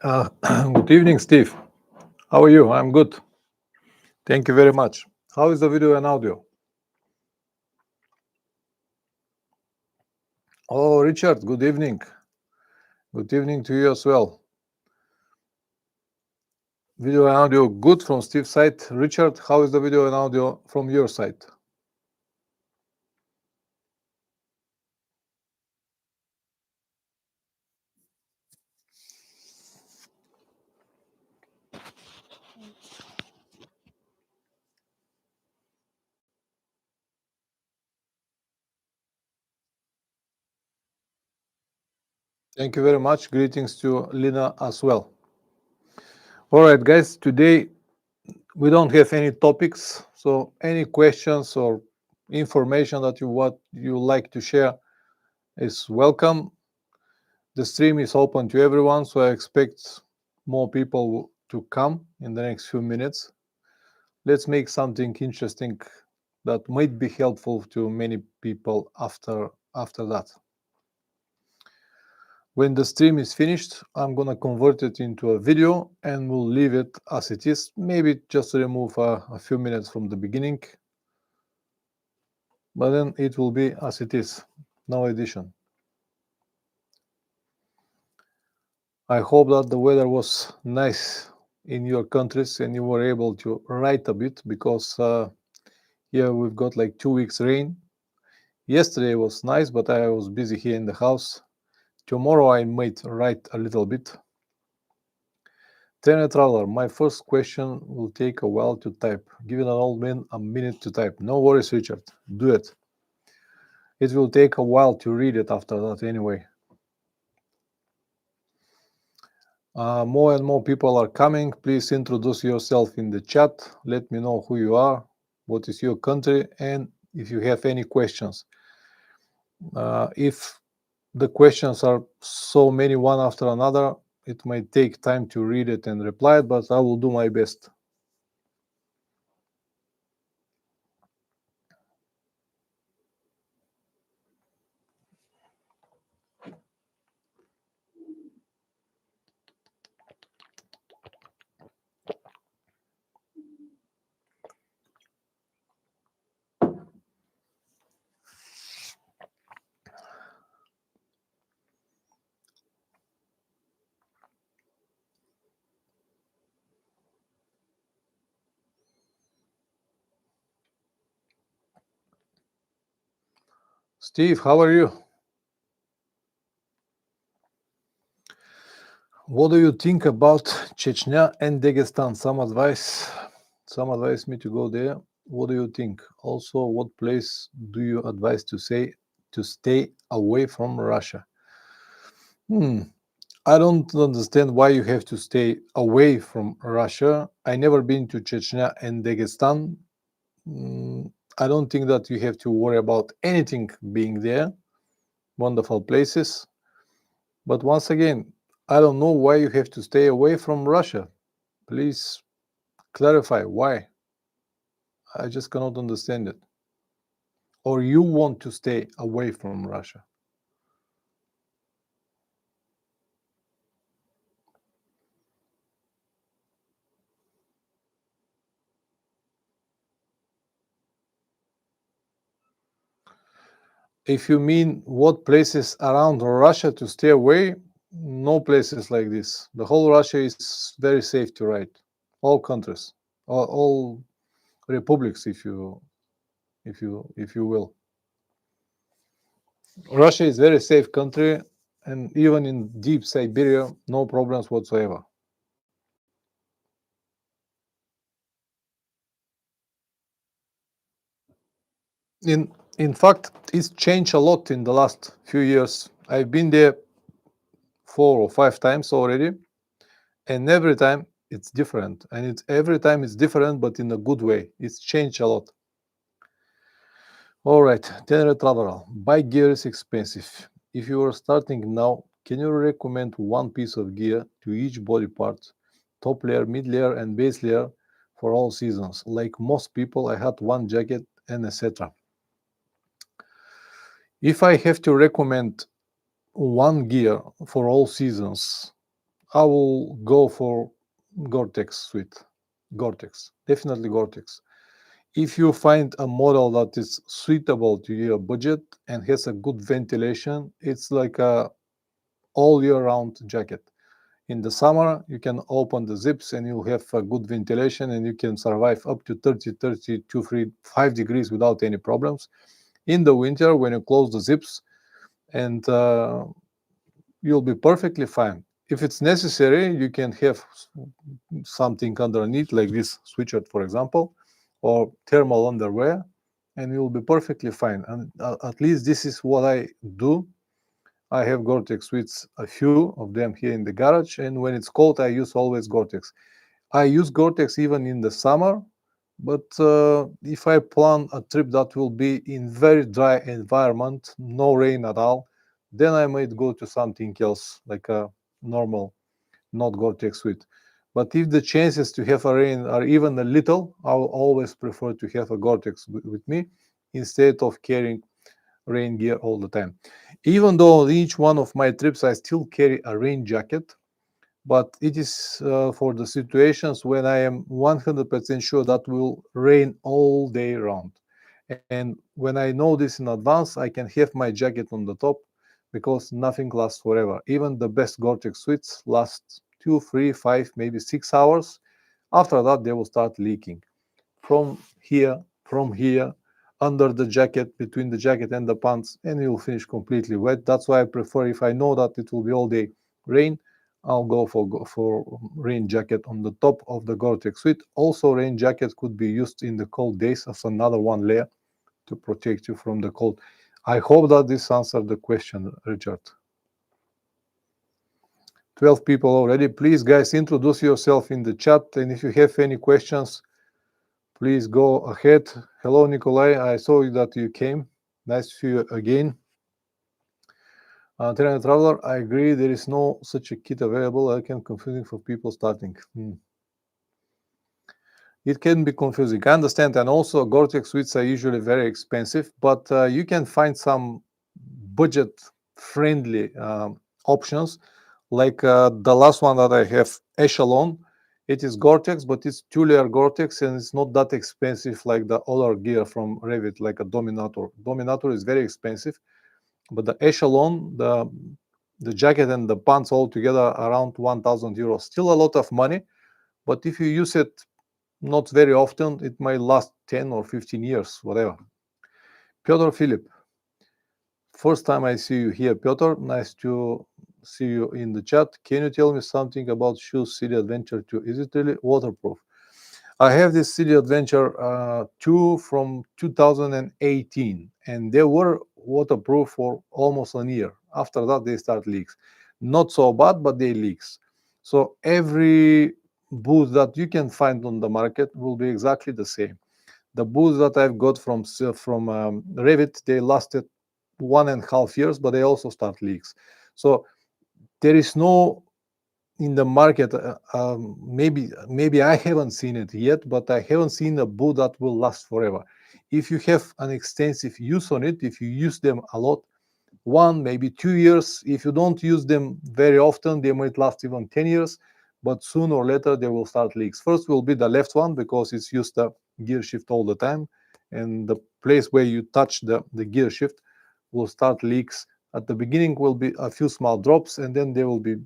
Good evening, Steve. How are you? I'm good. Thank you very much. How is the video and audio? Oh, Richard, good evening. Good evening to you as well. Video and audio good from Steve's side. Richard, how is the video and audio from your side? Thank you very much. Greetings to Lina as well. All right, guys, today we don't have any topics, so any questions or information that you like to share is welcome. The stream is open to everyone, so I expect more people to come in the next few minutes. Let's make something interesting that might be helpful to many people after that. When the stream is finished, I'm gonna convert it into a video and we'll leave it as it is. Maybe just remove a few minutes from the beginning, but then it will be as it is, no addition. I hope that the weather was nice in your countries and you were able to write a bit, because here we've got like 2 weeks rain. Yesterday was nice, but I was busy here in the house. Tomorrow I might write a little bit. Tenor Traveler, my first question will take a while to type. Giving an old man a minute to type. No worries, Richard. Do it. It will take a while to read it after that anyway. More and more people are coming. Please introduce yourself in the chat. Let me know who you are, what is your country, and if you have any questions. If the questions are so many one after another, it might take time to read it and reply it, but I will do my best. Steve, how are you? What do you think about Chechnya and Dagestan? Some advise me to go there. What do you think? Also, what place do you advise to stay away from Russia? I don't understand why you have to stay away from Russia. I never been to Chechnya and Dagestan. I don't think that you have to worry about anything being there. Wonderful places. But once again, I don't know why you have to stay away from Russia. Please clarify why. I just cannot understand it. Or you want to stay away from Russia? If you mean what places around Russia to stay away, no places like this. The whole Russia is very safe to ride. All countries, all republics, if you will. Russia is very safe country, and even in deep Siberia, no problems whatsoever. In fact, it's changed a lot in the last few years. I've been there 4 or 5 times already, and every time it's different, and every time it's different, but in a good way. It's changed a lot. All right, Tenere Traveler, bike gear is expensive. If you are starting now, can you recommend one piece of gear to each body part, top layer, mid layer, and base layer for all seasons? Like most people, I had one jacket and etc. If I have to recommend one gear for all seasons, I will go for Gore-Tex suite. Gore-Tex, definitely Gore-Tex. If you find a model that is suitable to your budget and has a good ventilation, it's like a all year round jacket. In the summer, you can open the zips and you have a good ventilation and you can survive up to 30, 32, 5 degrees without any problems. In the winter, when you close the zips, and you'll be perfectly fine. If it's necessary, you can have something underneath, like this sweatshirt, for example, or thermal underwear, and you'll be perfectly fine. And at least this is what I do. I have Gore-Tex suits, a few of them here in the garage, and when it's cold, I use always Gore-Tex. I use Gore-Tex even in the summer, but if I plan a trip that will be in very dry environment, no rain at all, then I might go to something else, like a normal, not Gore-Tex suit. But if the chances to have a rain are even a little, I will always prefer to have a Gore-Tex with me instead of carrying rain gear all the time. Even though on each one of my trips I still carry a rain jacket, but it is for the situations when I am 100% sure that will rain all day round. And when I know this in advance, I can have my jacket on the top because nothing lasts forever. Even the best Gore-Tex suits last 2, 3, 5, maybe 6 hours. After that, they will start leaking from here, under the jacket, between the jacket and the pants, and you'll finish completely wet. That's why I prefer, if I know that it will be all day rain, I'll go for rain jacket on the top of the Gore-Tex suit. Also, rain jacket could be used in the cold days as another one layer to protect you from the cold. I hope that this answered the question, Richard. 12 people already. Please, guys, introduce yourself in the chat, and if you have any questions, please go ahead. Hello, Nikolai. I saw that you came. Nice to see you again. Terrain Traveler, I agree. There is no such a kit available. I can confusing for people starting. It can be confusing. I understand. And also, Gore-Tex suits are usually very expensive, but you can find some budget-friendly options. Like the last one that I have, Echelon. It is Gore-Tex, but it's two-layer Gore-Tex, and it's not that expensive like the other gear from Revit, like a Dominator. Dominator is very expensive, but the Echelon, the jacket and the pants all together around 1,000 euros. Still a lot of money, but if you use it not very often, it might last 10 or 15 years, whatever. Piotr Philip, first time I see you here, Piotr. Nice to see you in the chat. Can you tell me something about Shoes City Adventure 2? Is it really waterproof? I have this City Adventure 2 from 2018, and they were waterproof for almost a year. After that, they start leaks. Not so bad, but they leaks. So every boot that you can find on the market will be exactly the same. The boots that I've got from Revit, they lasted 1.5 years, but they also start leaks. So there is no in the market. Maybe I haven't seen it yet, but I haven't seen a boot that will last forever. If you have an extensive use on it, if you use them a lot, 1 maybe 2 years. If you don't use them very often, they might last even 10 years, but sooner or later they will start leaks. First will be the left one because it's used the gear shift all the time, and the place where you touch the gear shift will start leaks. At the beginning will be a few small drops, and then there will be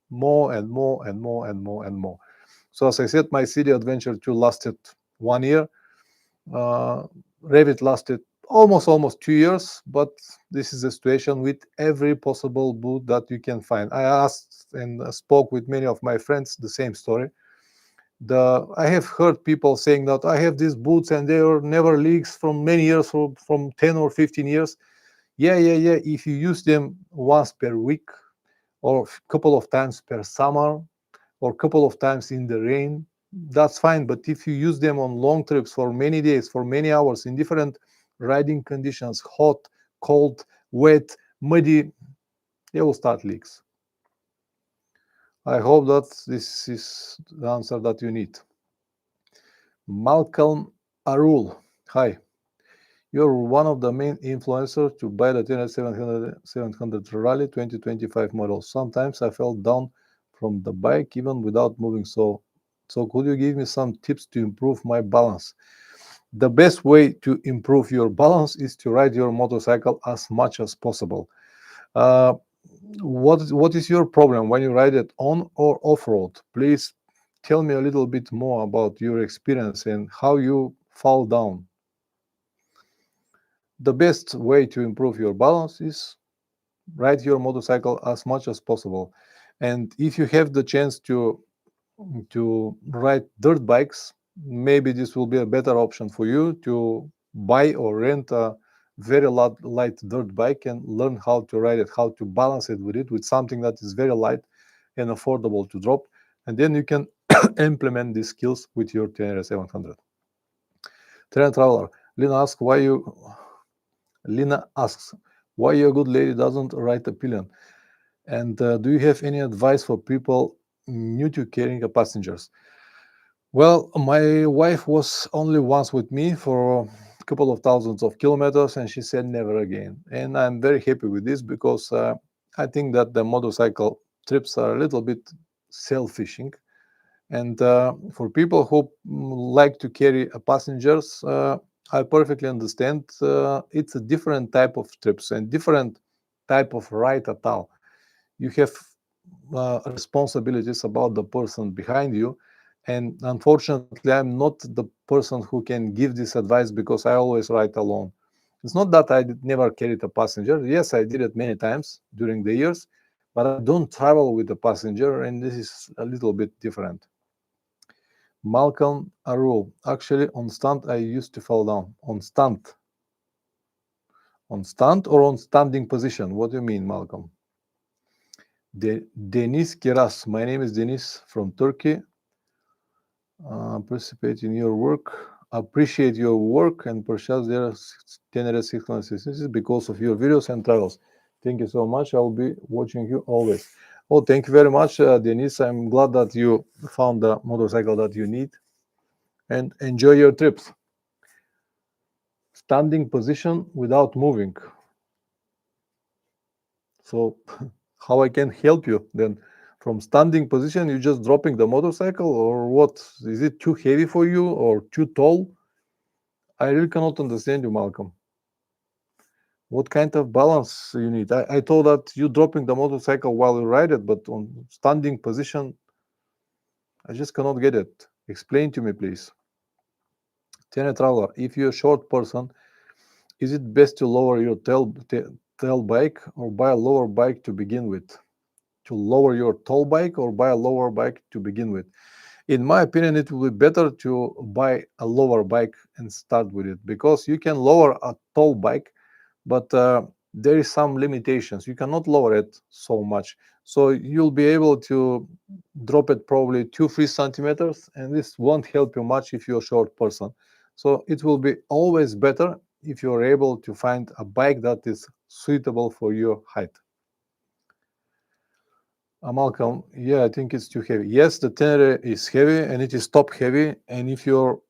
more and more and more and more and more. So as I said, my City Adventure 2 lasted 1 year. Revit lasted almost 2 years, but this is the situation with every possible boot that you can find. I asked and spoke with many of my friends the same story. I have heard people saying that I have these boots and they are never leaks from many years, from 10 or 15 years. Yeah. If you use them once per week or a couple of times per summer or a couple of times in the rain, that's fine. But if you use them on long trips for many days, for many hours, in different riding conditions, hot, cold, wet, muddy, they will start leaks. I hope that this is the answer that you need. Malcolm Arul, hi. You're one of the main influencers to buy the TNS 700 Rally 2025 model. Sometimes I fell down from the bike even without moving. So could you give me some tips to improve my balance? The best way to improve your balance is to ride your motorcycle as much as possible. Uh, what is your problem when you ride it on or off road? Please tell me a little bit more about your experience and how you fall down. The best way to improve your balance is ride your motorcycle as much as possible. And if you have the chance to ride dirt bikes, maybe this will be a better option for you to buy or rent a very light dirt bike and learn how to ride it, how to balance it with something that is very light and affordable to drop. And then you can implement these skills with your Tenere 700. Trainer Traveler, Lina asks, why your good lady doesn't ride a pillion? And do you have any advice for people new to carrying a passengers? Well, my wife was only once with me for a couple of thousands of kilometers, and she said never again. And I'm very happy with this because I think that the motorcycle trips are a little bit selfishing. And for people who like to carry passengers, I perfectly understand. It's a different type of trips and different type of ride at all. You have responsibilities about the person behind you, and unfortunately I'm not the person who can give this advice because I always ride alone. It's not that never carried a passenger. Yes, I did it many times during the years, but I don't travel with a passenger, and this is a little bit different. Malcolm Arul, actually on stunt I used to fall down. On stunt or on standing position? What do you mean, Malcolm? Denis Kiras. My name is Denis from Turkey. Participate in your work. Appreciate your work and purchase their Tenere 660 because of your videos and travels. Thank you so much. I'll be watching you always. Oh, thank you very much, Denis. I'm glad that you found the motorcycle that you need, and enjoy your trips. Standing position without moving. So how I can help you then? From standing position, you just dropping the motorcycle, or what? Is it too heavy for you or too tall? I really cannot understand you, Malcolm. What kind of balance you need? I thought that you dropping the motorcycle while you ride it, but on standing position, I just cannot get it. Explain to me, please. Tene Traveler, if you're a short person, is it best to lower your tail bike or buy a lower bike to begin with? To lower your tall bike or buy a lower bike to begin with? In my opinion, it will be better to buy a lower bike and start with it, because you can lower a tall bike, but there is some limitations. You cannot lower it so much. So you'll be able to drop it probably 2-3 centimeters, and this won't help you much if you're a short person. So it will be always better if you're able to find a bike that is suitable for your height. Malcolm, yeah, I think it's too heavy. Yes, the Tenere is heavy and it is top heavy. And if you're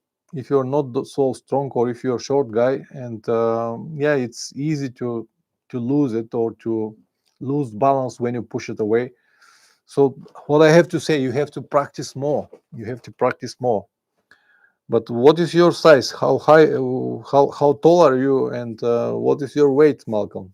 not so strong, or if you're a short guy, and yeah, it's easy to lose it or to lose balance when you push it away. So what I have to say, you have to practice more. You have to practice more. But what is your size? How high? How tall are you? And what is your weight, Malcolm?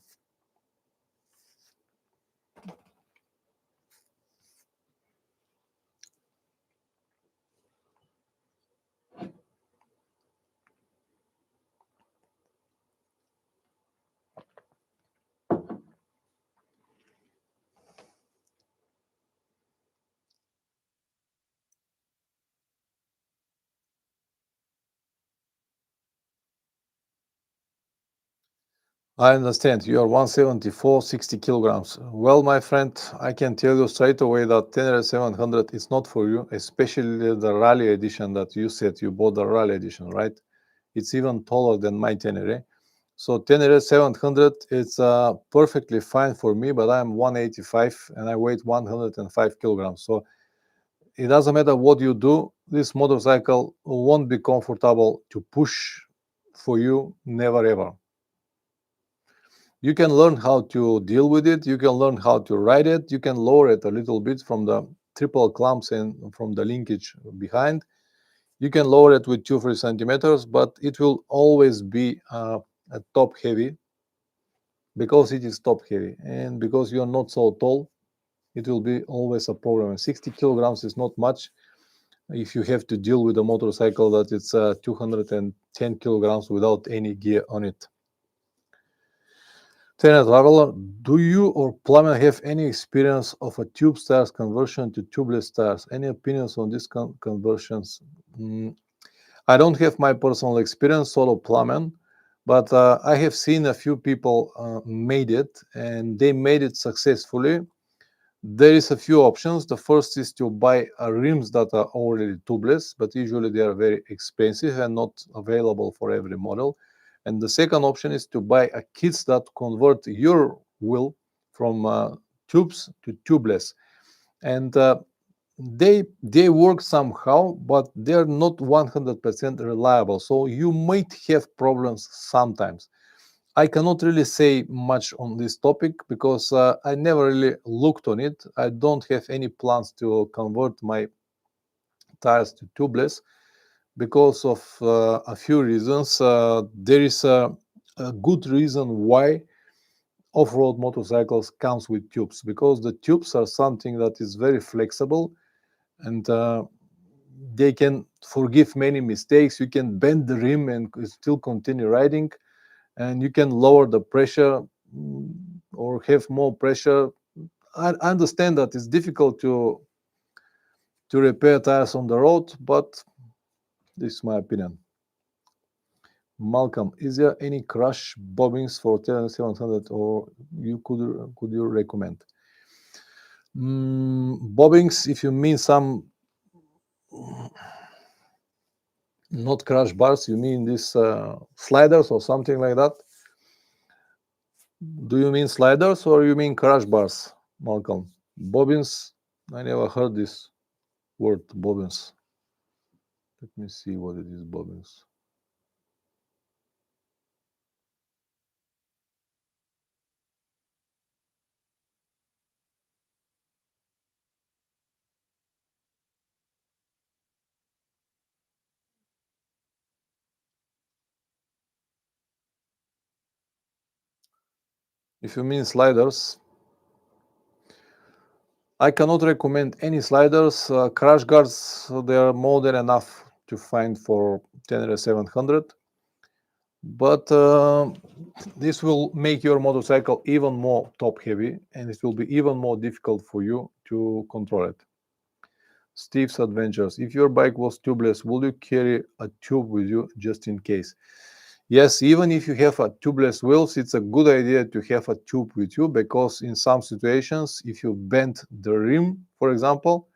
I understand. You are 174, 60 kilograms. Well, my friend, I can tell you straight away that Tenere 700 is not for you, especially the Rally Edition that you said you bought the Rally Edition, right? It's even taller than my Tenere. So Tenere 700 is perfectly fine for me, but I'm 185 and I weigh 105 kilograms. So it doesn't matter what you do, this motorcycle won't be comfortable to push for you, never ever. You can learn how to deal with it. You can learn how to ride it. You can lower it a little bit from the triple clamps and from the linkage behind. You can lower it with 2-3 centimeters, but it will always be a top heavy, because it is top heavy and because you are not so tall. It will be always a problem. 60 kilograms is not much if you have to deal with a motorcycle that it's 210 kilograms without any gear on it. Traveler, do you or Plummer have any experience of a tube tires conversion to tubeless tires? Any opinions on these conversions? I don't have my personal experience, solo Plummer, but I have seen a few people made it, and they made it successfully. There is a few options. The first is to buy rims that are already tubeless, but usually they are very expensive and not available for every model. And the second option is to buy a kits that convert your wheel from tubes to tubeless. And they work somehow, but they're not 100% reliable. So you might have problems sometimes. I cannot really say much on this topic because I never really looked on it. I don't have any plans to convert my tires to tubeless because of a few reasons. There is a good reason why off-road motorcycles comes with tubes, because the tubes are something that is very flexible, and they can forgive many mistakes. You can bend the rim and still continue riding, and you can lower the pressure or have more pressure. I understand that it's difficult to repair tires on the road, but this is my opinion. Malcolm, is there any crash bobbins for 700, or you could you recommend? Bobbins, if you mean some not crash bars, you mean these sliders or something like that? Do you mean sliders or you mean crash bars, Malcolm? Bobbins, I never heard this word, bobbins. Let me see what it is, bobbins. If you mean sliders, I cannot recommend any sliders. Crash guards, they are more than enough to find for Tenere 700. But this will make your motorcycle even more top heavy, and it will be even more difficult for you to control it. Steve's Adventures. If your bike was tubeless, will you carry a tube with you just in case? Yes, even if you have a tubeless wheels, it's a good idea to have a tube with you, because in some situations, if you bend the rim, for example,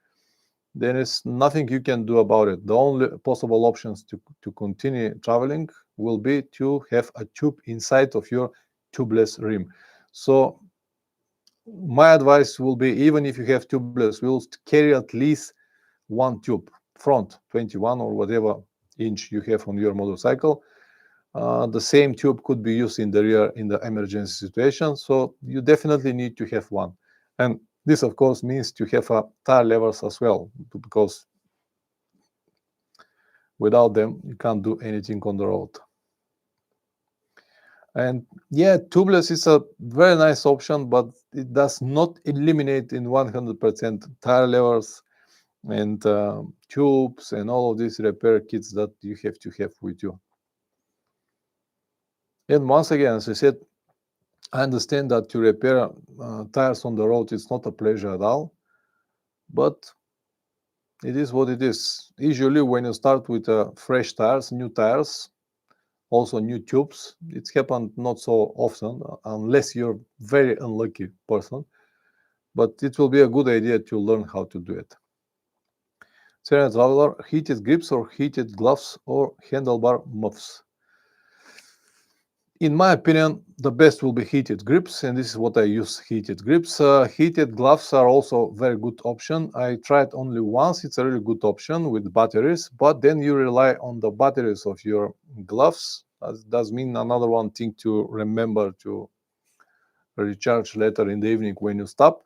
there is nothing you can do about it. The only possible options to continue traveling will be to have a tube inside of your tubeless rim. So my advice will be, even if you have tubeless wheels, to carry at least one tube, front 21 or whatever inch you have on your motorcycle. The same tube could be used in the rear in the emergency situation, so you definitely need to have one. And this, of course, means to have tire levers as well, because without them, you can't do anything on the road. And yeah, tubeless is a very nice option, but it does not eliminate in 100% tire levers and tubes and all of these repair kits that you have to have with you. And once again, as I said, I understand that to repair tires on the road is not a pleasure at all, but it is what it is. Usually when you start with fresh tires, new tires, also new tubes, it's happened not so often, unless you're a very unlucky person, but it will be a good idea to learn how to do it. Serena Traveler, heated grips or heated gloves or handlebar muffs? In my opinion, the best will be heated grips, and this is what I use, heated grips. Heated gloves are also a very good option. I tried only once. It's a really good option with batteries, but then you rely on the batteries of your gloves. That does mean another one thing to remember to recharge later in the evening when you stop.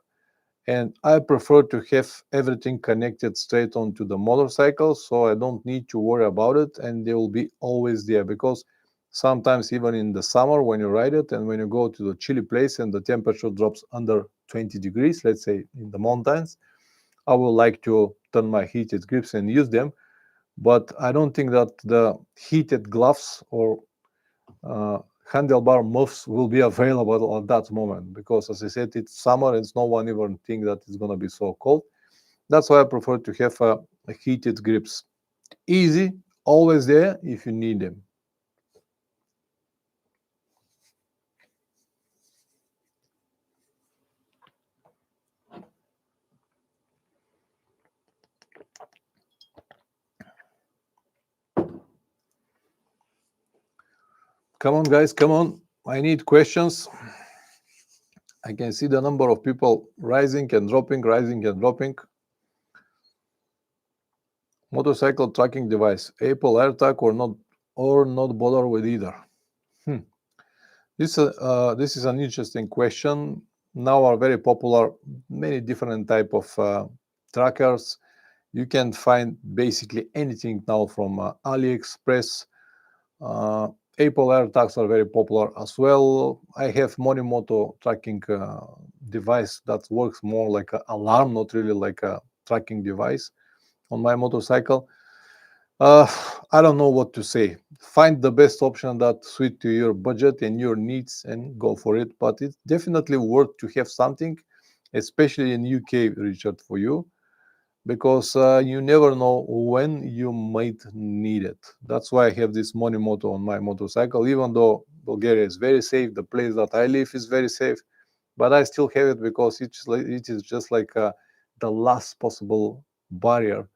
And I prefer to have everything connected straight onto the motorcycle, so I don't need to worry about it, and they will be always there. Because sometimes even in the summer when you ride it and when you go to the chilly place and the temperature drops under 20 degrees, let's say in the mountains, I would like to turn my heated grips and use them. But I don't think that the heated gloves or uh, handlebar muffs will be available at that moment, because as I said, it's summer and no one even think that it's going to be so cold. That's why I prefer to have a heated grips. Easy, always there if you need them. Come on, guys, come on. I need questions. I can see the number of people rising and dropping, rising and dropping. Motorcycle tracking device, Apple AirTag or not bother with either. Hmm. This is an interesting question. Now are very popular many different type of trackers. You can find basically anything now from AliExpress. Uh, Apple AirTags are very popular as well. I have Monimoto tracking device that works more like an alarm, not really like a tracking device on my motorcycle. Uh, I don't know what to say. Find the best option that suit to your budget and your needs and go for it. But it's definitely worth to have something, especially in UK, Richard, for you, because you never know when you might need it. That's why I have this Monimoto on my motorcycle, even though Bulgaria is very safe, the place that I live is very safe, but I still have it because it is just like the last possible barrier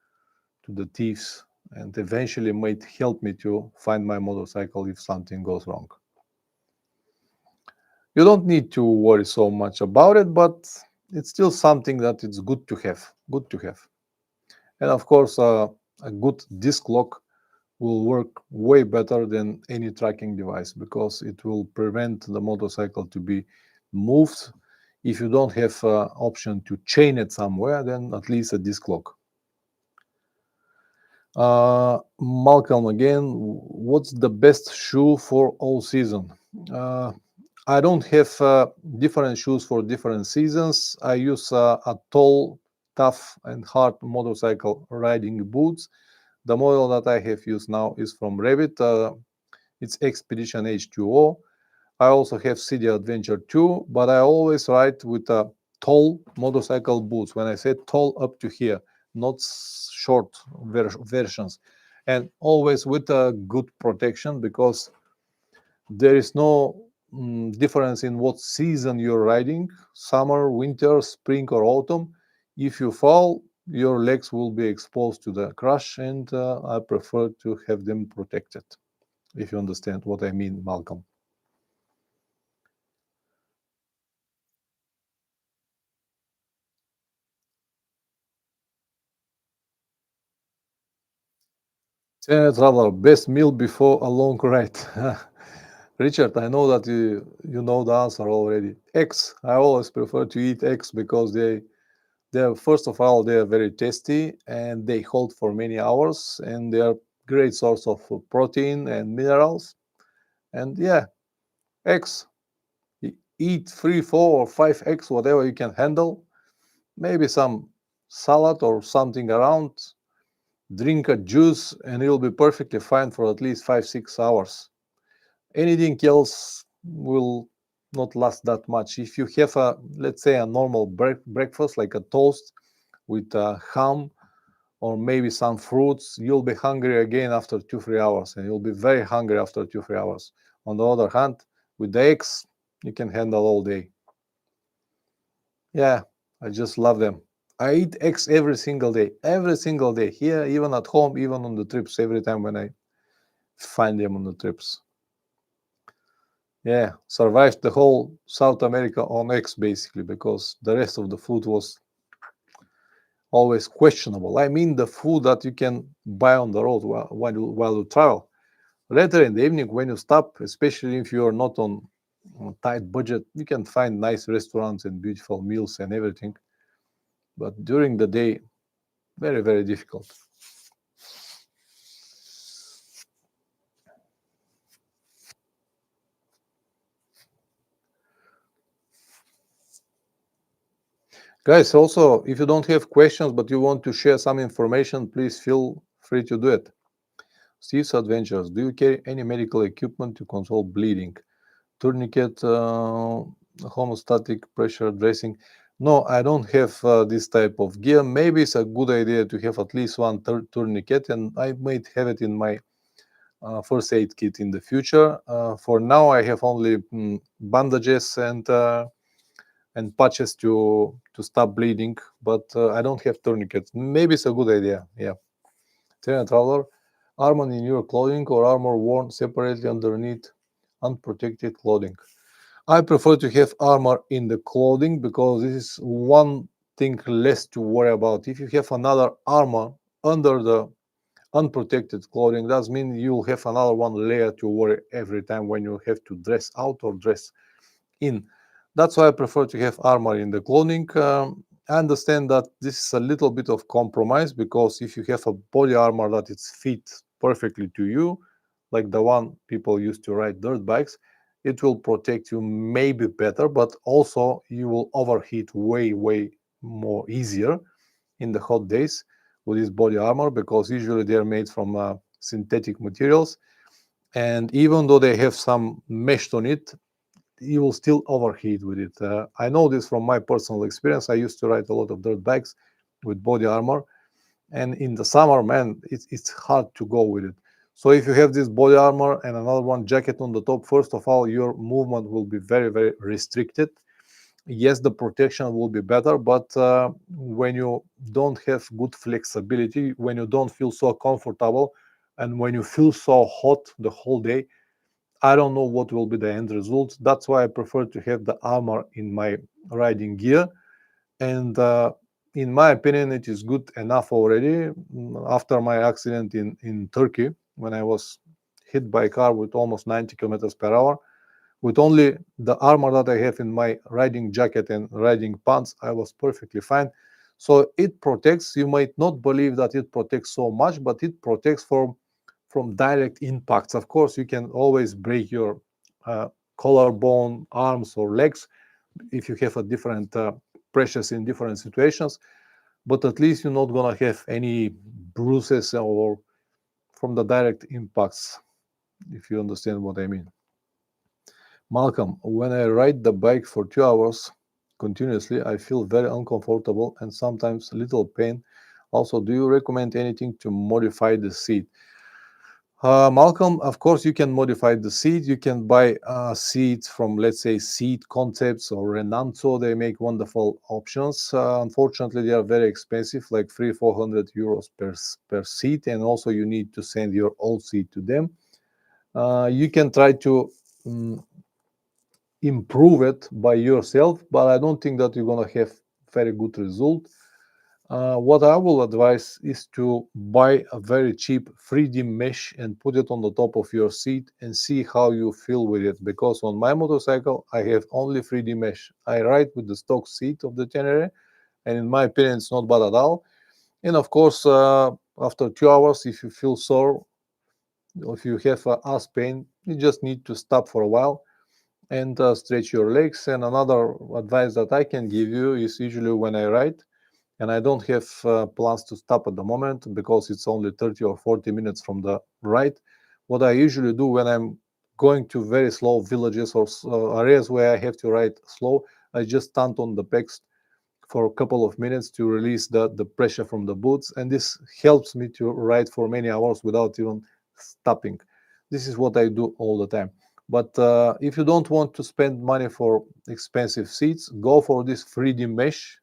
to the thieves, and eventually might help me to find my motorcycle if something goes wrong. You don't need to worry so much about it, but it's still something that it's good to have. Good to have. And of course, a good disc lock will work way better than any tracking device, because it will prevent the motorcycle to be moved. If you don't have option to chain it somewhere, then at least a disc lock. Malcolm again, what's the best shoe for all season? Uh, I don't have different shoes for different seasons. I use a tall, tough, and hard motorcycle riding boots. The model that I have used now is from Revit. It's Expedition H2O. I also have CD Adventure 2, but I always ride with a tall motorcycle boots. When I say tall, up to here, not short versions, and always with a good protection, because there is no difference in what season you're riding, summer, winter, spring, or autumn. If you fall, your legs will be exposed to the crush, and I prefer to have them protected, if you understand what I mean, Malcolm. Traveler, best meal before a long ride. Richard, I know that you know the answer already. Eggs. I always prefer to eat eggs because they're first of all they are very tasty and they hold for many hours, and they are great source of protein and minerals. And yeah, eggs. Eat 3, 4, or 5 eggs, whatever you can handle. Maybe some salad or something around. Drink a juice, and you'll be perfectly fine for at least 5, 6 hours. Anything else will not last that much. If you have a, let's say, a normal breakfast like a toast with ham or maybe some fruits, you'll be hungry again after 2, 3 hours, and you'll be very hungry after 2, 3 hours. On the other hand, with the eggs, you can handle all day. Yeah, I just love them. I eat eggs every single day, here, even at home, even on the trips, every time when I find them on the trips. Yeah, survived the whole South America on eggs basically, because the rest of the food was always questionable. I mean, the food that you can buy on the road while you travel. Later in the evening, when you stop, especially if you are not on tight budget, you can find nice restaurants and beautiful meals and everything. but during the day, very, very difficult. Guys, also, if you don't have questions but you want to share some information, please feel free to do it. Steve's Adventures. Do you carry any medical equipment to control bleeding? Tourniquet, homeostatic pressure dressing? No, I don't have this type of gear. Maybe it's a good idea to have at least one tourniquet, and I might have it in my first aid kit in the future. For now, I have only bandages and patches to stop bleeding, but I don't have tourniquets. Maybe it's a good idea. Yeah. Trainer Traveler, armor in your clothing or armor worn separately underneath unprotected clothing. I prefer to have armor in the clothing because this is one thing less to worry about. If you have another armor under the unprotected clothing, that means you'll have another one layer to worry every time when you have to dress out or dress in. That's why I prefer to have armor in the clothing. I understand that this is a little bit of compromise because if you have a body armor that it's fit perfectly to you, like the one people used to ride dirt bikes, it will protect you maybe better, but also you will overheat way, way more easier in the hot days with this body armor because usually they're made from synthetic materials. And even though they have some mesh on it, you will still overheat with it. I know this from my personal experience. I used to ride a lot of dirt bikes with body armor, and in the summer, man, it's hard to go with it. So if you have this body armor and another one jacket on the top, first of all, your movement will be very, very restricted. Yes, the protection will be better, but when you don't have good flexibility, when you don't feel so comfortable, and when you feel so hot the whole day, I don't know what will be the end result. That's why I prefer to have the armor in my riding gear. And in my opinion, it is good enough already. After my accident in Turkey, when I was hit by a car with almost 90 kilometers per hour, with only the armor that I have in my riding jacket and riding pants, I was perfectly fine. So it protects. You might not believe that it protects so much, but it protects from direct impacts. Of course, you can always break your collarbone, arms, or legs if you have a different pressures in different situations. But at least you're not gonna have any bruises or from the direct impacts, if you understand what I mean. Malcolm, when I ride the bike for 2 hours continuously, I feel very uncomfortable and sometimes little pain. Also, do you recommend anything to modify the seat? Malcolm, of course, you can modify the seat. You can buy seats from, let's say, Seat Concepts or Renanzo. They make wonderful options. Unfortunately, they are very expensive, like 300-400 euros per seat, and also you need to send your old seat to them. You can try to improve it by yourself, but I don't think that you're gonna have very good result. What I will advise is to buy a very cheap 3D mesh and put it on the top of your seat and see how you feel with it. Because on my motorcycle, I have only 3D mesh. I ride with the stock seat of the Tenere, and in my opinion, it's not bad at all. And of course, after 2 hours, if you feel sore, if you have ass pain, you just need to stop for a while and stretch your legs. And another advice that I can give you is usually when I ride, and I don't have plans to stop at the moment because it's only 30 or 40 minutes from the ride. What I usually do when I'm going to very slow villages or areas where I have to ride slow, I just stand on the pegs for a couple of minutes to release the pressure from the boots, and this helps me to ride for many hours without even stopping. This is what I do all the time. But if you don't want to spend money for expensive seats, go for this 3D mesh,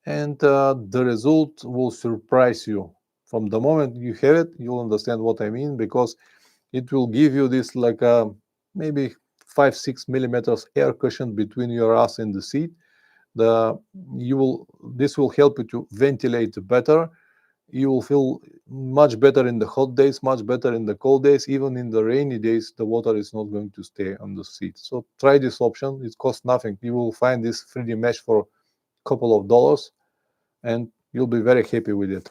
and the result will surprise you. From the moment you have it, you'll understand what I mean, because it will give you this like maybe 5-6 millimeters air cushion between your ass and the seat. The you will This will help you to ventilate better. You will feel much better in the hot days, much better in the cold days. Even in the rainy days, the water is not going to stay on the seat. So try this option. It costs nothing. You will find this 3D mesh for a couple of dollars, and you'll be very happy with it.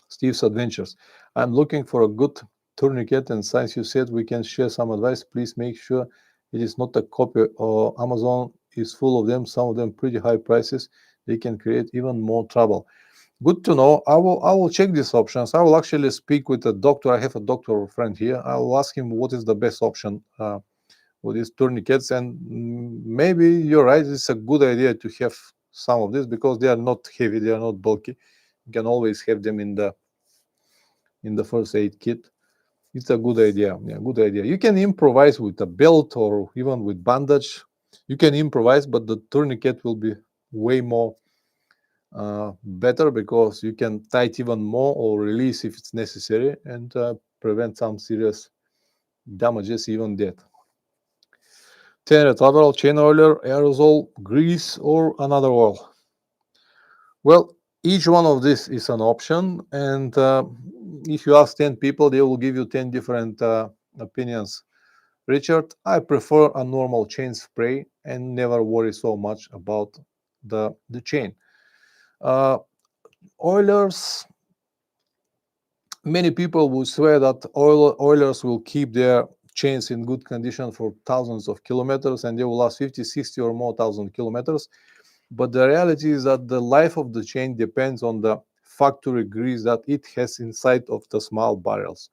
Steve's Adventures. I'm looking for a good tourniquet, and since you said we can share some advice, please make sure it is not a copy, or Amazon is full of them, some of them pretty high prices. They can create even more trouble. Good to know. I will check these options. I will actually speak with a doctor. I have a doctor friend here. I will ask him what is the best option with these tourniquets. And maybe you're right. It's a good idea to have some of this because they are not heavy. They are not bulky. You can always have them in the first aid kit. It's a good idea. Yeah, good idea. You can improvise with a belt or even with bandage. You can improvise, but the tourniquet will be way more better because you can tight even more or release if it's necessary and prevent some serious damages, even death. 10 overall chain oiler, aerosol, grease, or another oil. Well, each one of this is an option, and if you ask 10 people, they will give you 10 different opinions. Richard, I prefer a normal chain spray and never worry so much about the chain. Uh, Oilers, many people will swear that oilers will keep their chains in good condition for thousands of kilometers and they will last 50, 60 or more thousand kilometers. But the reality is that the life of the chain depends on the factory grease that it has inside of the small barrels.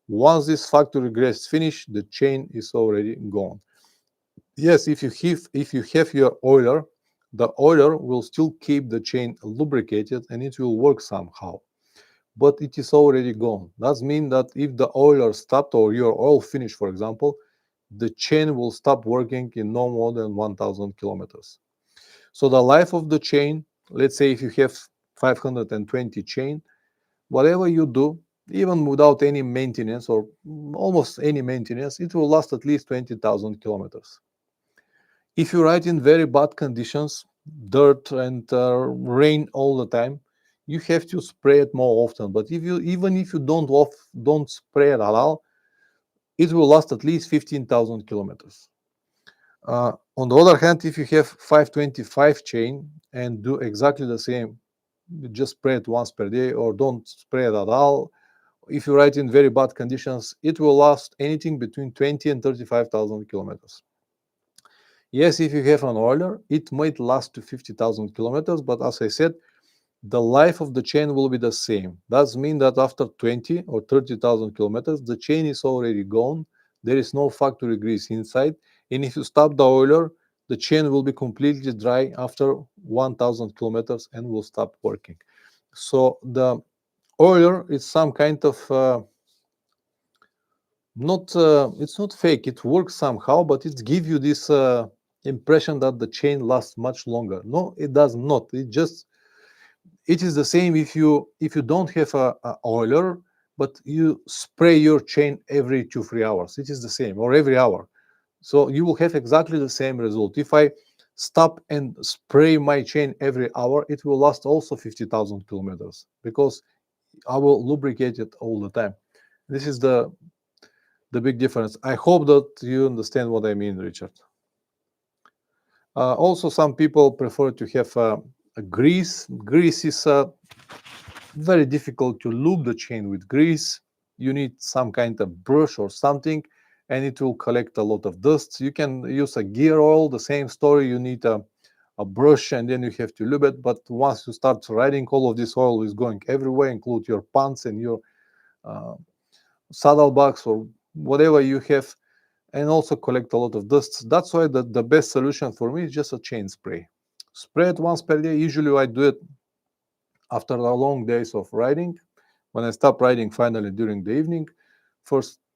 Once this factory grease is finished, the chain is already gone. Yes, if you have your oiler, the oiler will still keep the chain lubricated and it will work somehow, but it is already gone. That means that if the oiler stopped or your oil finished, for example, the chain will stop working in no more than 1000 kilometers. So the life of the chain, let's say if you have 520 chain, whatever you do, even without any maintenance or almost any maintenance, it will last at least 20,000 kilometers. If you ride in very bad conditions, dirt and rain all the time, you have to spray it more often. But if you don't spray it at all, it will last at least 15,000 kilometers. On the other hand, if you have 525 chain and do exactly the same, you just spray it once per day or don't spray it at all. If you ride in very bad conditions, it will last anything between 20 and 35,000 kilometers. Yes, if you have an oiler, it might last to 50,000 kilometers, but as I said, the life of the chain will be the same. That means that after 20 or 30,000 kilometers, the chain is already gone. There is no factory grease inside. And if you stop the oiler, the chain will be completely dry after 1000 kilometers and will stop working. So the oiler is some kind of not it's not fake, it works somehow, but it gives you this impression that the chain lasts much longer. No, it does not. It is the same if you don't have a oiler, but you spray your chain every 2-3 hours. It is the same, or every hour. So you will have exactly the same result. If I stop and spray my chain every hour, it will last also 50,000 kilometers because I will lubricate it all the time. This is the big difference. I hope that you understand what I mean, Richard. Also, some people prefer to have a grease. Grease is very difficult to lube the chain with grease. You need some kind of brush or something, and it will collect a lot of dust. You can use a gear oil, the same story. You need a brush, and then you have to lube it. But once you start riding, all of this oil is going everywhere, include your pants and your uh, saddlebags or whatever you have, and also collect a lot of dust. That's why the best solution for me is just a chain spray. Spray it once per day. Usually I do it after the long days of riding. When I stop riding finally during the evening,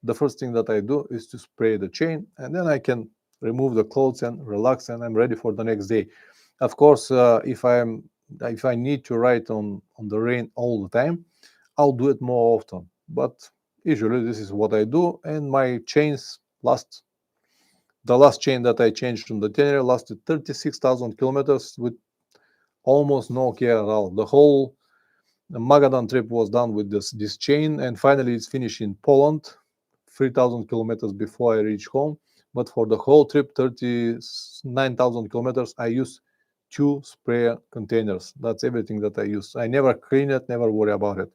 the first thing that I do is to spray the chain, and then I can remove the clothes and relax, and I'm ready for the next day. Of course, if I need to ride on the rain all the time, I'll do it more often. But usually this is what I do, and my chains last. The last chain that I changed from the Tenere lasted 36,000 kilometers with almost no care at all. The Magadan trip was done with this chain, and finally it's finished in Poland, 3,000 kilometers before I reach home. But for the whole trip, 39,000 kilometers, I used 2 spray containers. That's everything that I use. I never clean it, never worry about it.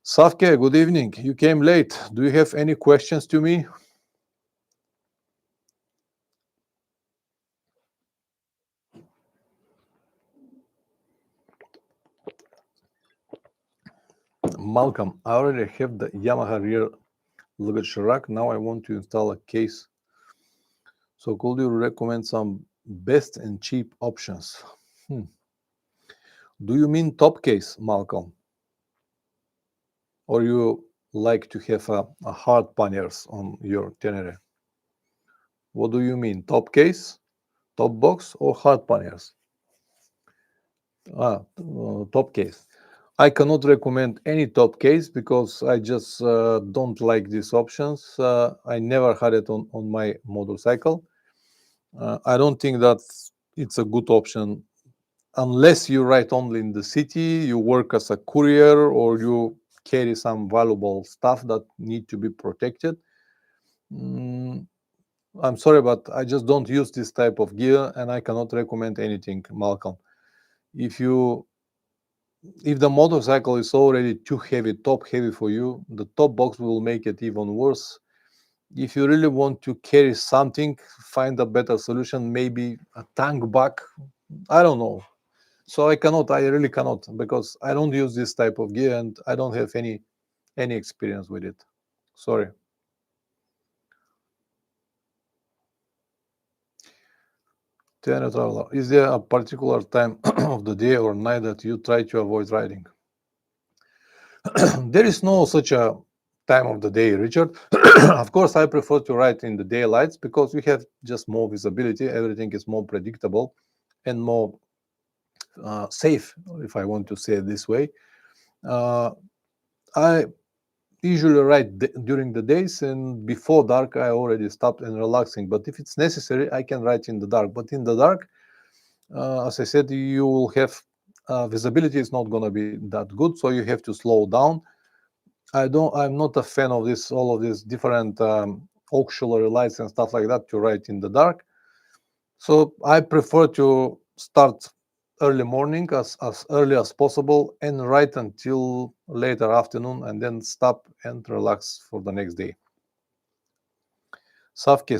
Savke, good evening. You came late. Do you have any questions to me? Malcolm, I already have the Yamaha rear luggage rack. Now I want to install a case. So could you recommend some best and cheap options? Do you mean top case, Malcolm? Or you like to have a hard panniers on your Tenere? What do you mean? Top case, top box, or hard panniers? Top case. I cannot recommend any top case because I just don't like these options. I never had it on my motorcycle. I don't think that it's a good option unless you ride only in the city, you work as a courier, or you carry some valuable stuff that need to be protected. I'm sorry, but I just don't use this type of gear, and I cannot recommend anything, Malcolm. If the motorcycle is already too heavy, top heavy for you, the top box will make it even worse. If you really want to carry something, find a better solution, maybe a tank bag. I don't know. So I really cannot, because I don't use this type of gear and I don't have any experience with it. Sorry. Tenere traveler, is there a particular time of the day or night that you try to avoid riding? There is no such a time of the day, Richard. Of course, I prefer to ride in the daylights because we have just more visibility. Everything is more predictable and more safe, if I want to say it this way. I usually ride during the days, and before dark I already stopped and relaxing. But if it's necessary, I can ride in the dark. But in the dark, as I said, you will have visibility is not going to be that good, so you have to slow down. I'm not a fan of all of these different auxiliary lights and stuff like that to ride in the dark. So I prefer to start early morning, as early as possible, and ride until later afternoon, and then stop and relax for the next day. Savke,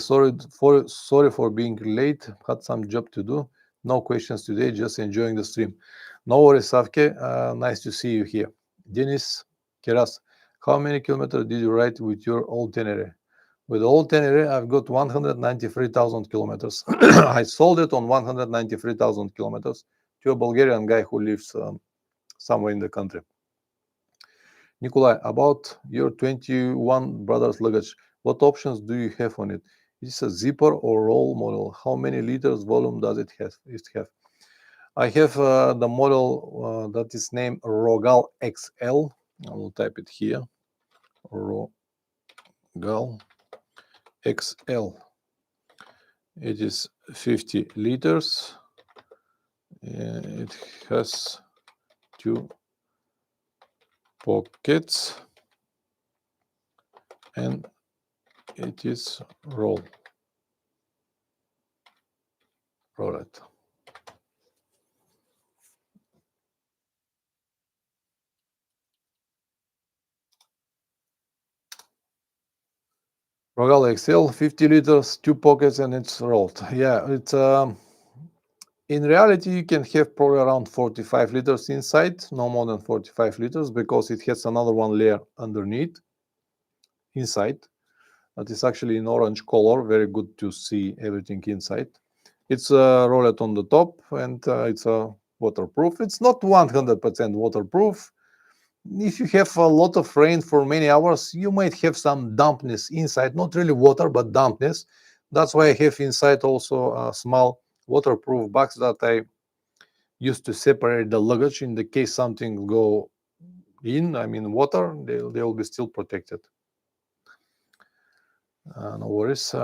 sorry for being late. Had some job to do. No questions today, just enjoying the stream. No worries, Savke. Nice to see you here. Denis Keras, how many kilometers did you ride with your old Tenere? With the old Tenere, I've got 193,000 kilometers. I sold it on 193,000 kilometers to a Bulgarian guy who lives somewhere in the country. Nikolai, about your 21 brothers luggage, what options do you have on it? Is it a zipper or roll model? How many liters volume does it have? I have the model that is named Rogal XL. I will type it here. Rogal XL. It is 50 liters. It has 2 pockets and it is rolled. Rogal XL, 50 liters, 2 pockets, and it's rolled. Yeah, it's in reality you can have probably around 45 liters inside, no more than 45 liters, because it has another one layer underneath inside that is actually in orange color. Very good to see everything inside. It's rolled on the top, and it's waterproof. It's not 100% waterproof. If you have a lot of rain for many hours, you might have some dampness inside, not really water, but dampness. That's why I have inside also a small waterproof box that I used to separate the luggage in the case something go in, I mean water, they'll be still protected. No worries,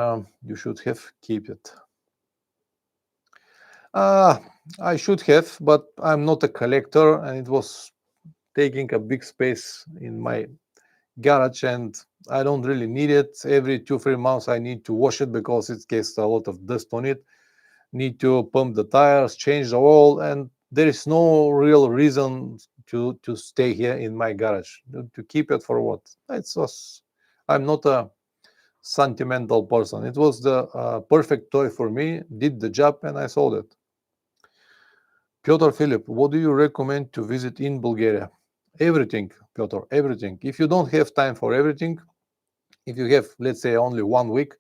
you should have keep it. I should have, but I'm not a collector, and it was taking a big space in my garage, and I don't really need it. Every 2-3 months I need to wash it because it gets a lot of dust on it. need to pump the tires, change the oil, and there is no real reason to stay here in my garage. To keep it for what? It's was. I'm not a sentimental person. It was the perfect toy for me, did the job, and I sold it. Piotr Philip, what do you recommend to visit in Bulgaria? Everything, Piotr, everything. If you don't have time for everything, if you have, let's say, only 1 week,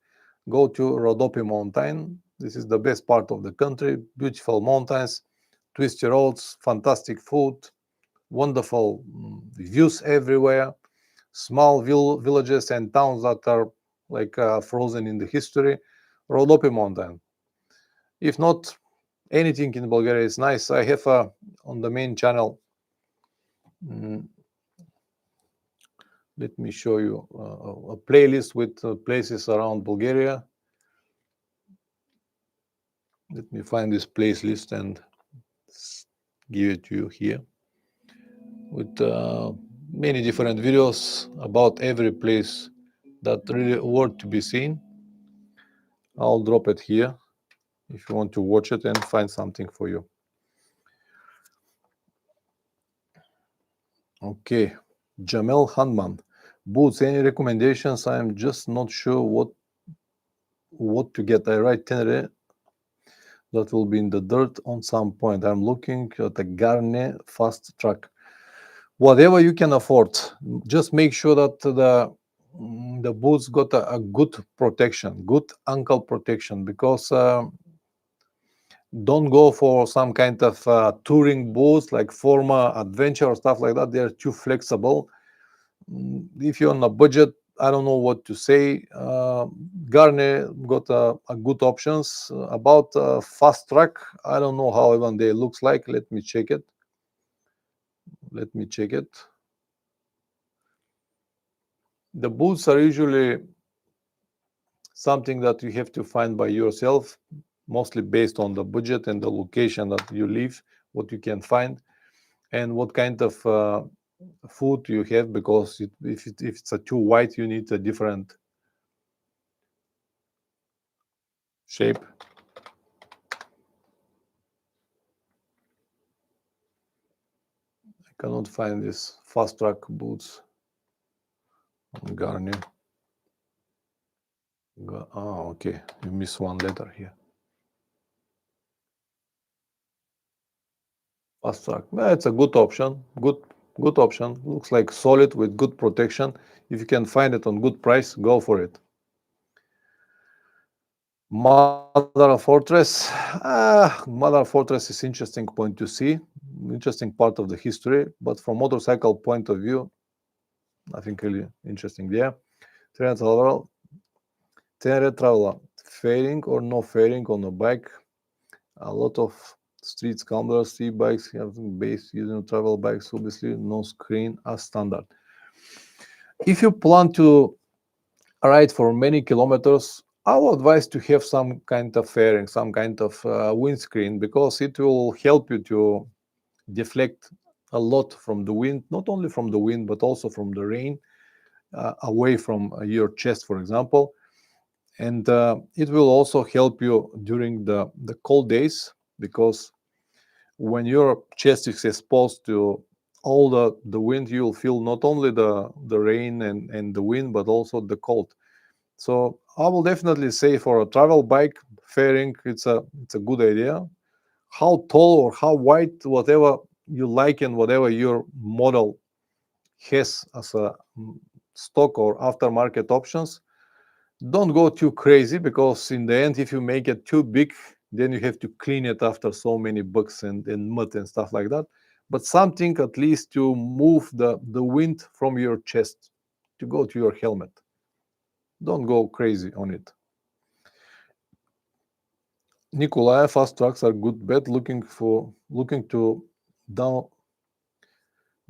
go to Rodopi Mountain. This is the best part of the country. Beautiful mountains, twisty roads, fantastic food, wonderful views everywhere, small villages and towns that are like frozen in the history. Rodopi Mountain. If not, anything in Bulgaria is nice. I have on the main channel. Let me show you a playlist with places around Bulgaria. Let me find this playlist and give it to you here with many different videos about every place that really worth to be seen. I'll drop it here if you want to watch it and find something for you. Okay, Jamel Hanman. Boots, any recommendations? I'm just not sure what to get. I ride Tenere that will be in the dirt on some point. I'm looking at a Garne fast track. Whatever you can afford, just make sure that the boots got a good protection, good ankle protection, because don't go for some kind of touring boots like Forma Adventure or stuff like that. They're too flexible. If you're on a budget, I don't know what to say. Garnier got a good options. About fast track, I don't know how even they looks like. Let me check it. The boots are usually something that you have to find by yourself, mostly based on the budget and the location that you live, what you can find, and what kind of food you have, because if it's a too white, you need a different shape. I cannot find this fast track boots on Garnier. Okay, you miss one letter here. Fast track. It's a good option. Good option. Looks like solid with good protection. If you can find it on good price, go for it. Mother Fortress. Mother Fortress is interesting point to see. Interesting part of the history, but from motorcycle point of view, nothing really interesting there. Tenere traveler, fairing or no fairing on a bike. A lot of street scramblers, street bikes have base using travel bikes, obviously no screen as standard. If you plan to ride for many kilometers, I would advise to have some kind of fairing, some kind of windscreen, because it will help you to deflect a lot from the wind, not only from the wind, but also from the rain, away from your chest, for example. And it will also help you during the cold days, because when your chest is exposed to all the wind, you'll feel not only the rain and the wind, but also the cold. So I will definitely say for a travel bike, fairing, it's a good idea. How tall or how wide, whatever you like and whatever your model has as a stock or aftermarket options, don't go too crazy, because in the end, if you make it too big, then you have to clean it after so many bugs and mud and stuff like that. But something at least to move the wind from your chest to go to your helmet. Don't go crazy on it. Nikolai, fast tracks are good bet. Looking to down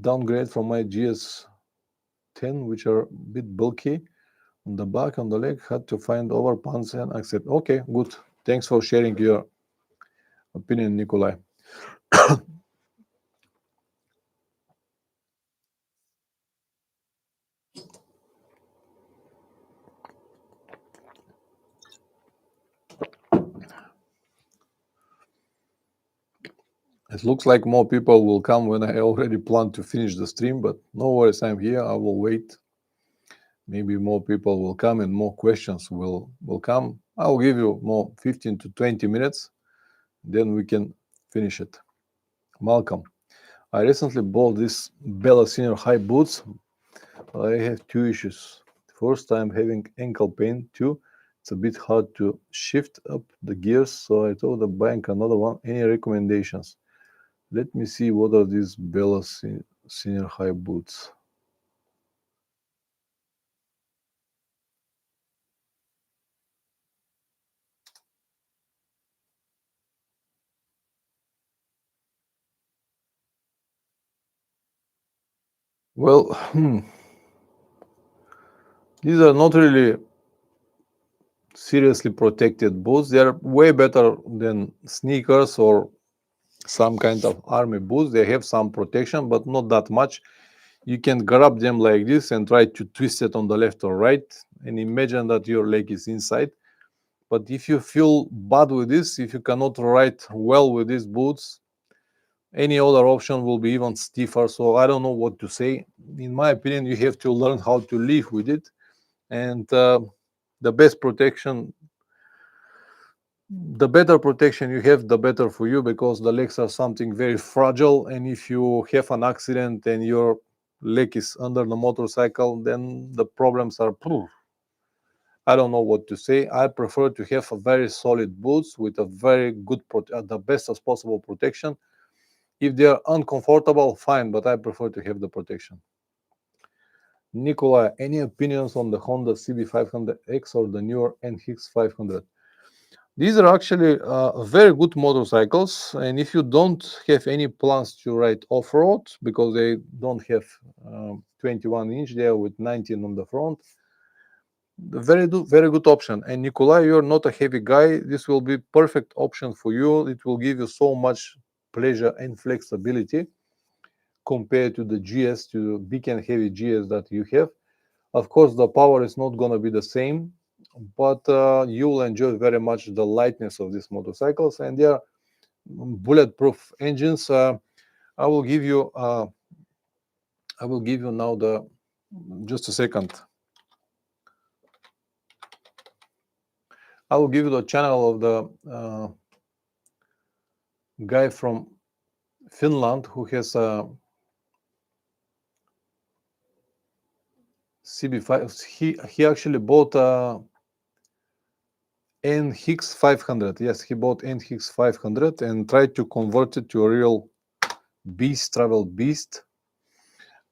downgrade from my GS10, which are a bit bulky on the back, on the leg. Had to find overpants and accept. Okay, good. Thanks for sharing your opinion, Nikolai. It looks like more people will come when I already plan to finish the stream, but no worries, I'm here. I will wait. Maybe more people will come and more questions will come. I'll give you more 15 to 20 minutes, then we can finish it. Malcolm, I recently bought these Bella Senior high boots, but I have two issues. First, I'm having ankle pain too. It's a bit hard to shift up the gears, so I told the bank another one. Any recommendations? Let me see what are these Bella Senior high boots. Well, these are not really seriously protected boots. They are way better than sneakers or some kind of army boots. They have some protection, but not that much. You can grab them like this and try to twist it on the left or right, and imagine that your leg is inside. But if you feel bad with this, if you cannot ride well with these boots, any other option will be even stiffer. So I don't know what to say. In my opinion, you have to learn how to live with it. And the best protection, the better protection you have, the better for you, because the legs are something very fragile. And if you have an accident and your leg is under the motorcycle, then the problems are proof. I don't know what to say. I prefer to have a very solid boots with a very good, the best as possible protection. If they are uncomfortable, fine, but I prefer to have the protection. Nicola, any opinions on the Honda CB500X or the newer NX 500? These are actually very good motorcycles, and if you don't have any plans to ride off-road, because they don't have 21 inch, they are with 19 on the front, very good option. And Nikolai, you're not a heavy guy. This will be perfect option for you. It will give you so much pleasure and flexibility compared to the GS, to big and heavy GS that you have. Of course, the power is not going to be the same, but you'll enjoy very much the lightness of these motorcycles, and they are bulletproof engines. I will give you. I will give you now the. Just a second. I will give you the channel of the guy from Finland who has a CB5. He actually bought a NX 500. Yes, he bought NX 500 and tried to convert it to a real beast, travel beast.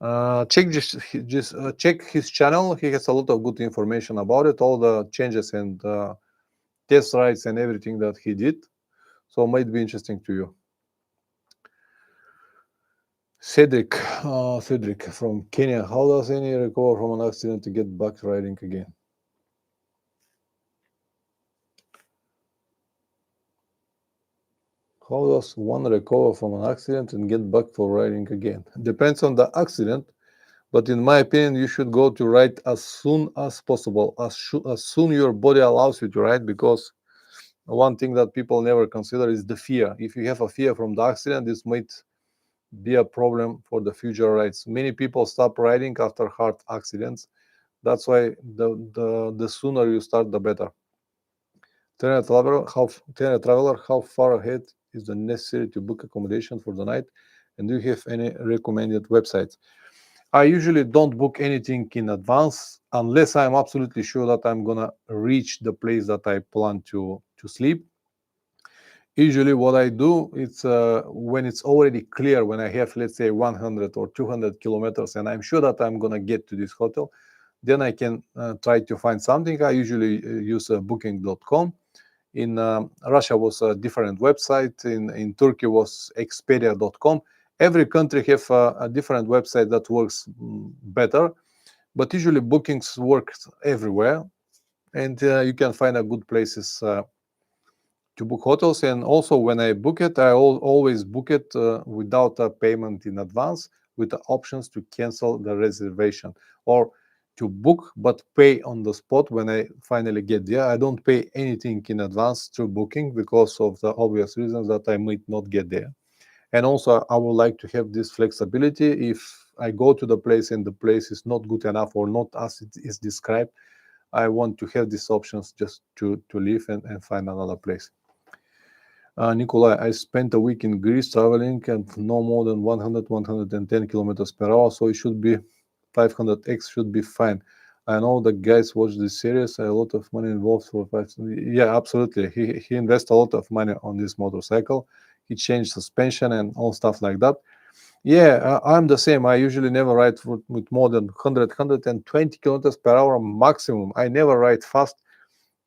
Check check his channel. He has a lot of good information about it, all the changes and test rides and everything that he did. So it might be interesting to you. Cedric from Kenya. How does any recover from an accident to get back riding again? How does one recover from an accident and get back for riding again? Depends on the accident, but in my opinion, you should go to ride as soon as possible, as soon your body allows you to ride, because one thing that people never consider is the fear. If you have a fear from the accident, this might be a problem for the future rides. Many people stop riding after hard accidents. That's why the sooner you start, the better. Traveler, how far ahead is the necessary to book accommodation for the night? And do you have any recommended websites? I usually don't book anything in advance unless I'm absolutely sure that I'm gonna reach the place that I plan to sleep. Usually what I do, it's when it's already clear, when I have, let's say, 100 or 200 kilometers and I'm sure that I'm gonna get to this hotel, then I can try to find something. I usually use booking.com. In Russia was a different website. In Turkey was expedia.com. Every country have a different website that works better, but usually bookings work everywhere, and you can find a good places to book hotels. And also when I book it, I always book it without a payment in advance, with the options to cancel the reservation or to book but pay on the spot when I finally get there. I don't pay anything in advance through booking because of the obvious reasons that I might not get there. And also I would like to have this flexibility. If I go to the place and the place is not good enough or not as it is described, I want to have these options just to leave and find another place. Nikolai, I spent a week in Greece traveling and no more than 100, 110 kilometers per hour, so it should be 500x should be fine. I know the guys watch this series, a lot of money involved for five. Yeah, absolutely. He invests a lot of money on this motorcycle. He changed suspension and all stuff like that. Yeah, I'm the same. I usually never ride with more than 100, 120 kilometers per hour maximum. I never ride fast.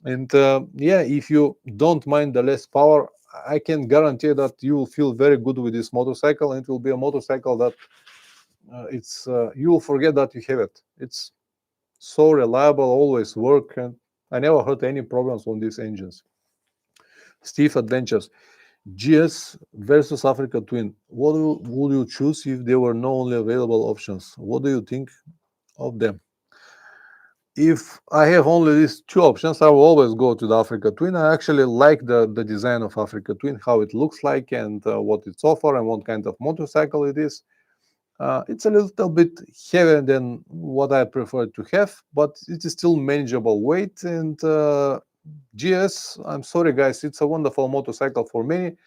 And yeah, if you don't mind the less power, I can guarantee that you will feel very good with this motorcycle, and it will be a motorcycle that you will forget that you have it. It's so reliable, always work, and I never had any problems on these engines. Steve Adventures, GS versus Africa Twin. What would you choose if there were no only available options? What do you think of them? If I have only these two options, I will always go to the Africa Twin. I actually like the design of Africa Twin, how it looks like, and what it's offer, and what kind of motorcycle it is. It's a little bit heavier than what I prefer to have, but it is still manageable weight. And GS, I'm sorry guys, it's a wonderful motorcycle for many,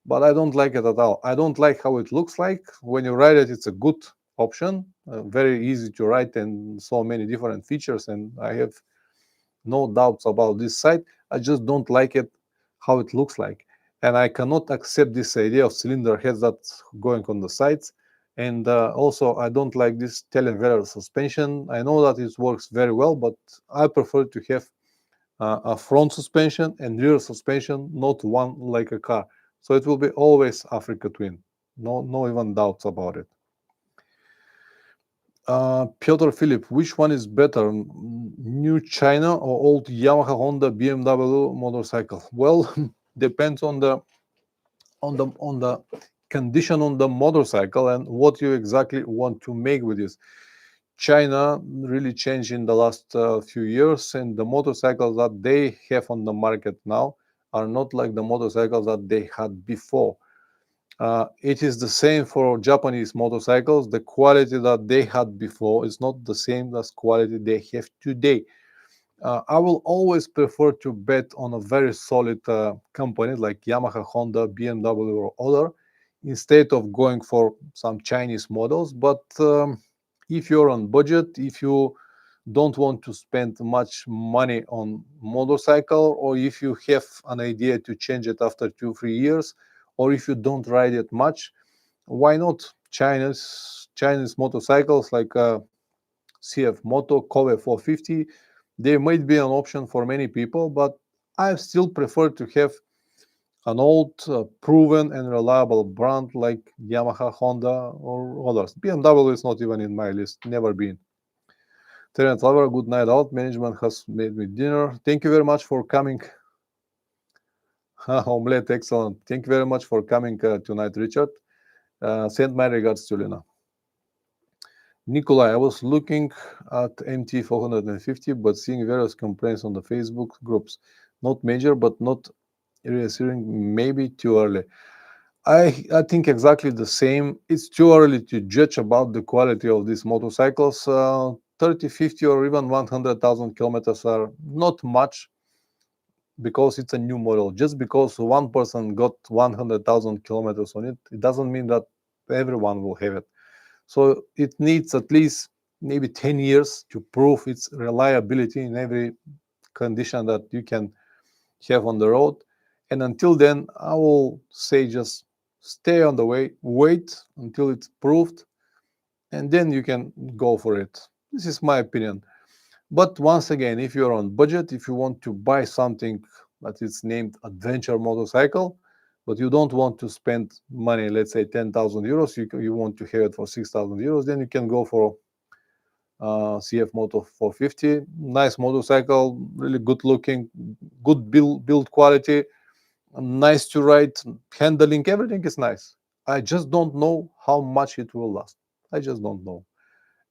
but I don't like it at all. I don't like how it looks like. When you ride it, it's a good option, very easy to ride, and so many different features, and I have no doubts about this side. I just don't like it how it looks like, and I cannot accept this idea of cylinder heads that's going on the sides. And also, I don't like this televelar suspension. I know that it works very well, but I prefer to have a front suspension and rear suspension, not one like a car. So it will be always Africa Twin. No even doubts about it. Piotr Philip, which one is better, new China or old Yamaha, Honda, BMW motorcycle? Well, depends on the condition on the motorcycle and what you exactly want to make with this. China really changed in the last few years, and the motorcycles that they have on the market now are not like the motorcycles that they had before. It is the same for Japanese motorcycles. The quality that they had before is not the same as quality they have today. I will always prefer to bet on a very solid company like Yamaha, Honda, BMW, or other, instead of going for some Chinese models. But if you're on budget, if you don't want to spend much money on motorcycle, or if you have an idea to change it after 2 3 years, or if you don't ride it much, why not Chinese motorcycles like CF Moto, Kobe 450? They might be an option for many people, but I still prefer to have an old, proven, and reliable brand like Yamaha, Honda, or others. BMW is not even in my list, never been. Terence Lover, good night out. Management has made me dinner. Thank you very much for coming. Omelette, excellent. Thank you very much for coming tonight, Richard. Send my regards to Lena. Nikolai, I was looking at MT 450, but seeing various complaints on the Facebook groups. Not major, but not reassuring, maybe too early. I think exactly the same. It's too early to judge about the quality of these motorcycles. 30, 50, or even 100,000 kilometers are not much because it's a new model. Just because one person got 100,000 kilometers on it, it doesn't mean that everyone will have it. So it needs at least maybe 10 years to prove its reliability in every condition that you can have on the road. And until then, I will say just stay on the way, wait until it's proved, and then you can go for it. This is my opinion. But once again, if you're on budget, if you want to buy something that is named adventure motorcycle, but you don't want to spend money, let's say 10,000 euros, you want to have it for 6,000 euros, then you can go for CF Moto 450. Nice motorcycle, really good looking, good build quality, nice to ride, handling, everything is nice. I just don't know how much it will last. I just don't know.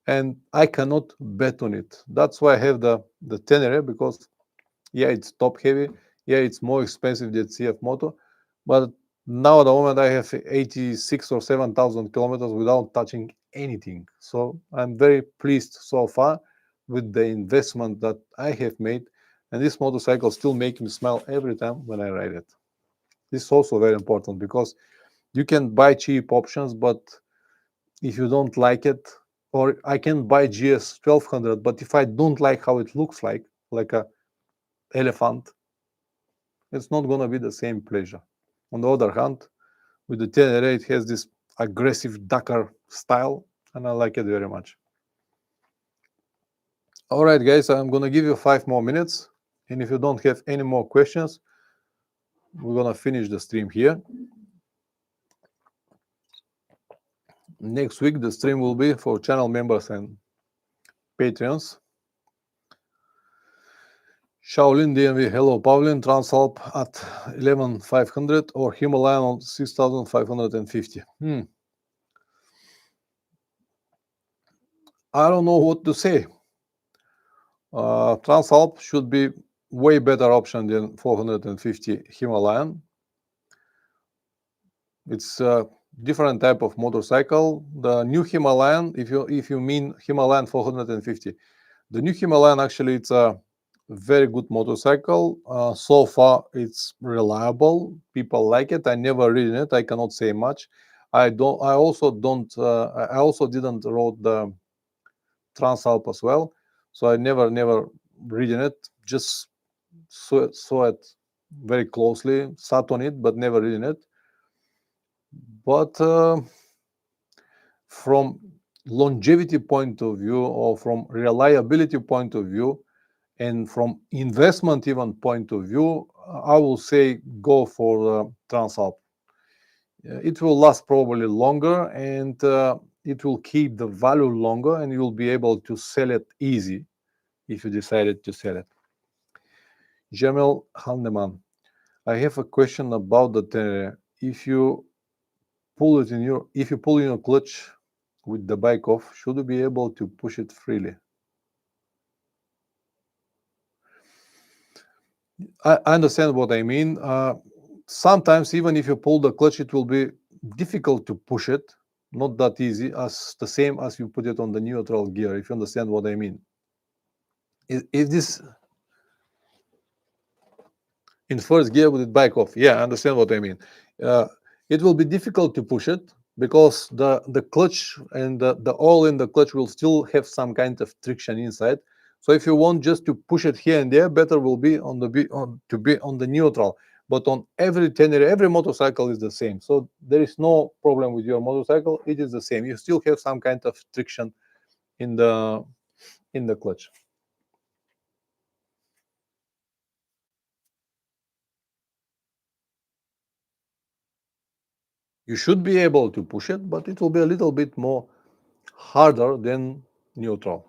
And I cannot bet on it. That's why I have the Tenere, because yeah, it's top heavy. Yeah, it's more expensive than CF Moto, but Now at the moment I have 86 or 7,000 kilometers without touching anything. So I'm very pleased so far with the investment that I have made, and this motorcycle still makes me smile every time when I ride it. This is also very important because you can buy cheap options, but if you don't like it, or I can buy GS 1200, but if I don't like how it looks like a elephant, it's not gonna be the same pleasure. On the other hand, with the 10 it has this aggressive Dakar style, and I like it very much. All right, guys, I'm gonna give you 5 more minutes, and if you don't have any more questions, we're gonna finish the stream here. Next week, the stream will be for channel members and Patreons. Shaolin DMV, hello, Pavlin, Transalp at 11,500 or Himalayan on 6,550. I don't know what to say. Transalp should be way better option than 450 Himalayan. It's a different type of motorcycle. The new Himalayan, if you mean Himalayan 450, the new Himalayan actually it's a very good motorcycle. So far, it's reliable. People like it. I never ridden it. I cannot say much. I also didn't rode the Transalp as well. So I never ridden it. Just saw it very closely, sat on it, but never ridden it. But from longevity point of view, or from reliability point of view, and from investment even point of view, I will say go for the Transalp. It will last probably longer, and it will keep the value longer, and you will be able to sell it easy if you decided to sell it. Jamel Handeman, I have a question about the Tenere. If you pull in your clutch with the bike off, should you be able to push it freely? I understand what I mean. Sometimes even if you pull the clutch, it will be difficult to push it. Not that easy, as the same as you put it on the neutral gear, if you understand what I mean. If this in first gear with the bike off, yeah, I understand what I mean. It will be difficult to push it because the clutch and the oil in the clutch will still have some kind of friction inside. So if you want just to push it here and there, better will be to be on the neutral. But on every motorcycle is the same. So there is no problem with your motorcycle. It is the same. You still have some kind of friction in the clutch. You should be able to push it, but it will be a little bit more harder than neutral.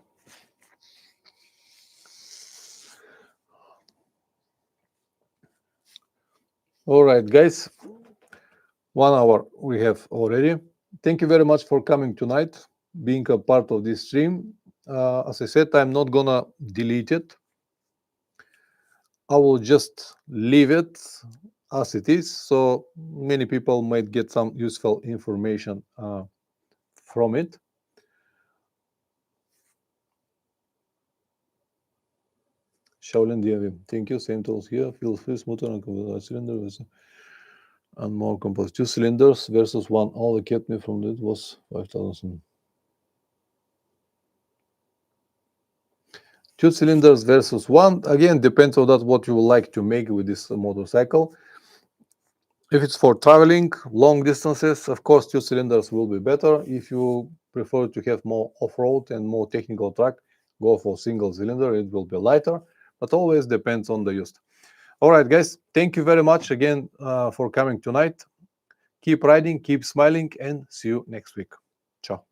All right, guys, 1 hour we have already. Thank you very much for coming tonight, being a part of this stream. As I said, I'm not gonna delete it. I will just leave it as it is, so many people might get some useful information from it. Shaolin DMV, thank you. Same tools here. Feel free, motor and cylinder and more composed. 2 cylinders versus 1. All that kept me from it was 5,000. 2 cylinders versus 1. Again, depends on that what you would like to make with this motorcycle. If it's for traveling long distances, of course, 2 cylinders will be better. If you prefer to have more off-road and more technical track, go for single cylinder. It will be lighter, but always depends on the use. All right, guys, thank you very much again for coming tonight. Keep riding, keep smiling, and see you next week. Ciao.